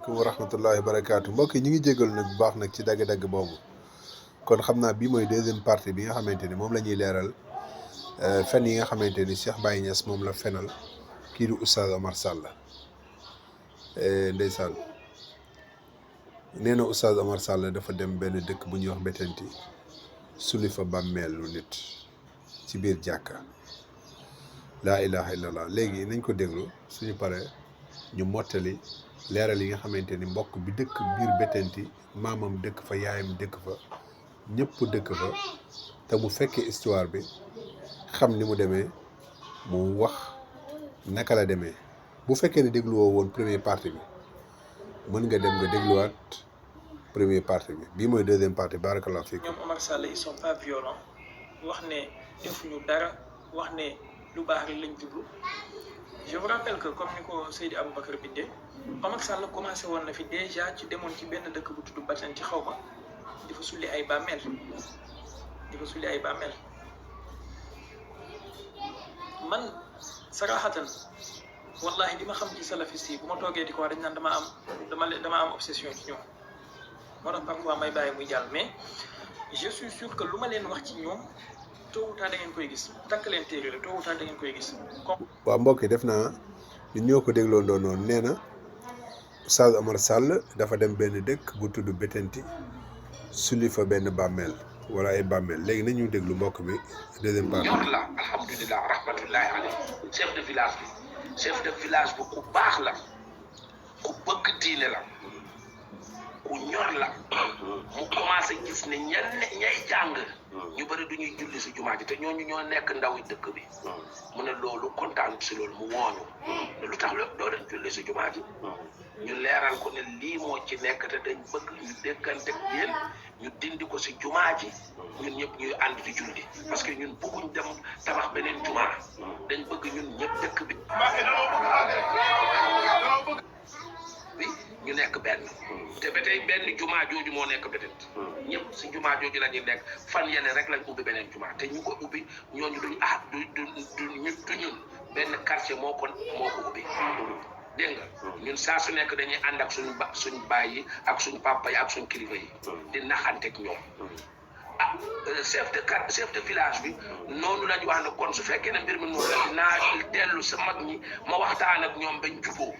asalaamaaleykum wa rahmatullahi wa barakaatu mbokk yi ñu ngi jégalu nag bu baax nag ci dagg-dagg boobu kon xam naa bii mooy deuxième partie bi nga xamante ni moom la ñuy leeral fen yi nga xamante ni Cheikh Baye Niass moom la fenal kii di Oustaz Omar Sall ndeysaan nee na Oustaz Omar Sall dafa dem benn dëkk bu ñuy wax Bettenty suli fa bàmmeelu nit ci biir jàkka laa ilaha illallah léegi nañ ko déglu suñu paree ñu mottali leeral yi nga xamante ni mbokk bi dëkk biir Bettenty maamam dëkk fa yaayam dëkk fa ñëpp dëkk fa te mu fekkee histoire bi xam ni mu demee mu wax naka la demee bu fekkee ne dégluwoo woon première partie bi mën nga dem nga dégluwaat première partie bi bii mooy deuxième partie barakallahu fiik. ñoom Omar Sall ils sont pas violents wax ne defuñu dara wax ne lu baax rek lañ jublu je vous rappelle que comme ni ko Seydi Aboubacar bindee Omar Sall commencé woon na fi déjà ci demoon ci benn dëkk bu tudd Bettenty xaw ma di fa sulli ay bàmmeel man saraxatan wallahi li ma xam ci salafiste yi bu ma toogee di ko wax dañ naan dama am obsession ci ñoom moo tax parfois may bàyyi muy jàll mais je suis sûr que lu ma leen wax ci ñoom tôt ou tard da ngeen koy gis takk leen téere la tôt ou tard da ngeen koy gis. waaw mbokk yi def naa ñun ñoo ko dégloo doon noonu nee na Oustaz Omar Sall dafa dem benn dëkk bu tudd Bettenty sulli fa benn bàmmeel wala ay bàmmeel léegi nañu déglu mbokk bi deuxième partie. ñor la alhamdulilah rahmatullahi alayhi chef de village bi ku baax la ku bëgg diine la ku ñor la mu commencé gis ne ñay jàng ñu bëri du ñuy julli si jumaa ji te ñooñu ñoo nekk ndawi dëkk bi mu ne loolu kontaan si loolu mu wooñu ne lu tax doo leen julli si jumaa ji ñu leeral ko ne lii moo ci nekk te dañ bëgg ñu déggante ak yéen ñu dindi ko si jumaa ji ñun ñëpp ñuy ànd di julli parce que ñun bëgguñ dem tabax beneen jumaa dañ bëgg ñun ñëpp dëkk bi ñu nekk benn te ba tey benn jumaa jooju moo nekk Bettenty ñëpp si jumaa jooju la ñuy nekk fan yene rek lañ ubbi beneen jumaa te ñu ko ubbi ñooñu duñ du ñun benn quartier moo ko ubbi dégg nga ñun saa su nekk dañuy ànd ak suñu baay yi ak suñu papa yi ak suñu kilifa yi di naxanteeg ñoom chef de village bi noonu lañu wax ne kon su fekkee ne mbir mi noonu la naa dellu sa mag ñi ma waxtaan ak ñoom bañ juboo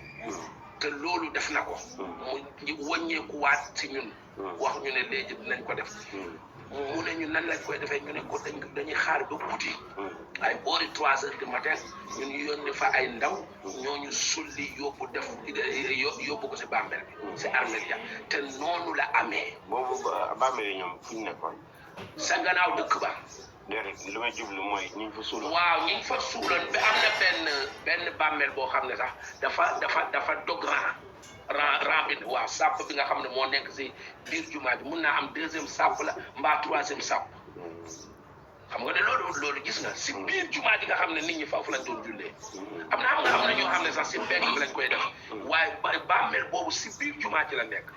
te loolu def na ko mu wàññeekuwaat si ñun wax ñu ne léegi dinañ ko def mu ne ñu nan lañ koy defee ñu ne ko dañuy xaar ba guddi ay boori 3 heures du matin ñun yónni fa ay ndaw ñooñu sulli yóbbu ko si bàmmeel bi si armeel ya te noonu la amee. boobu bàmmeel yi ñoom fu ñu nekkoon. sa gannaaw dëkk ba. déedéet li may jublu mooy ñu fa suuloon. waaw ñu fa suuloon ba am na benn bàmmeel boo xam ne sax dafa dog ran bi waaw sàpp bi nga xam ne moo nekk si biir jumaa bi mun naa am deuxième sàpp la mbaa troisième sàpp xam nga ne loolu gis nga si biir jumaa ji nga xam ne nit ñi foofu lañ doon jullee am na ñoo xam ne sax si mbedd bi lañ koy def waaye bàmmeel boobu si biir jumaa ji la nekk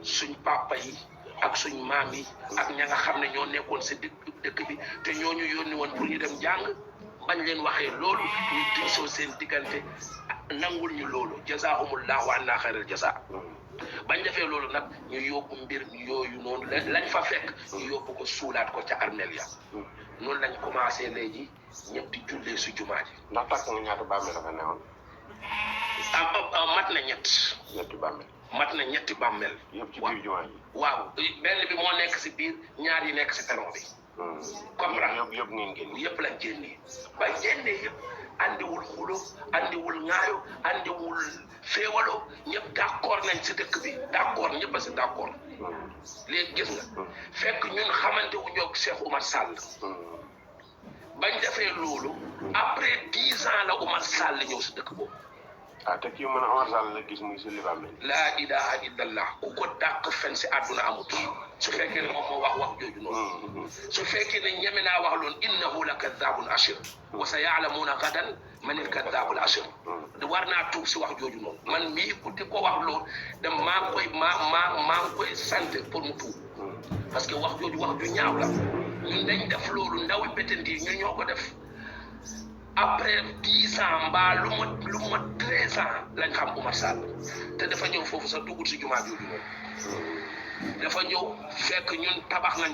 suñ papa yi ak suñ maam yi ak ña nga xam ne ñoo nekkoon si dëkk bi te ñooñu yónni woon pour ñu dem jàng bañ leen waxee loolu ñu diisoo seen diggante nangul ñu loolu jazaahumullahu anna xayral jazaa bañ defee loolu nag ñu yóbbu mbir yooyu noonu lañ fa fekk ñu yóbbu ko suulaat ko ca armeel ya noonu lañ commencé léegi ñëpp di jullee si jumaa ji. ndax takk nga ñaata bàmmeel la fa newoon. mat na ñetti bàmmeel. yëpp ci biir jumaa ji. waaw benn bi moo nekk si biir ñaar yi nekk si peron bi. comprendre yëpp ngeen génn. yëpp lañ génnee ba génnee yëpp andiwul xulo andiwul ŋaayo andiwul féewalo ñëpp d'accord nañ si dëkk bi d'accord ñëpp a si d'accord léegi gis nga fekk ñun xamante wu ñoog Cheikh Oumar Sall bañ defee loolu après 10 ans la Oumar Sall ñëw si dëkk boobu. te kii mën a Omar Sall la gis muy sulli bàmmeel. laa ilaha illallah ku ko dàq fen si àdduna amut su fekkee ne moom moo wax jooju noonu su fekkee ne ñeme naa wax loolu innahu la kaddaabun ashir wa sa yaalamuuna gadan man il kaddaabul ashir war naa tuub si wax jooju noonu man mii ku di ko wax loolu da maa ngi koy sant pour mu tuub parce que wax jooju wax ju ñaaw la ñun dañ def loolu ndawi Bettenty yi ñu ñoo ko def après 10 ans mbaa lu ma 13 ans lañ xam Oumar Sall te dafa ñëw foofu sax dugg si jumaa jooju noonu dafa ñëw fekk ñun tabax nañ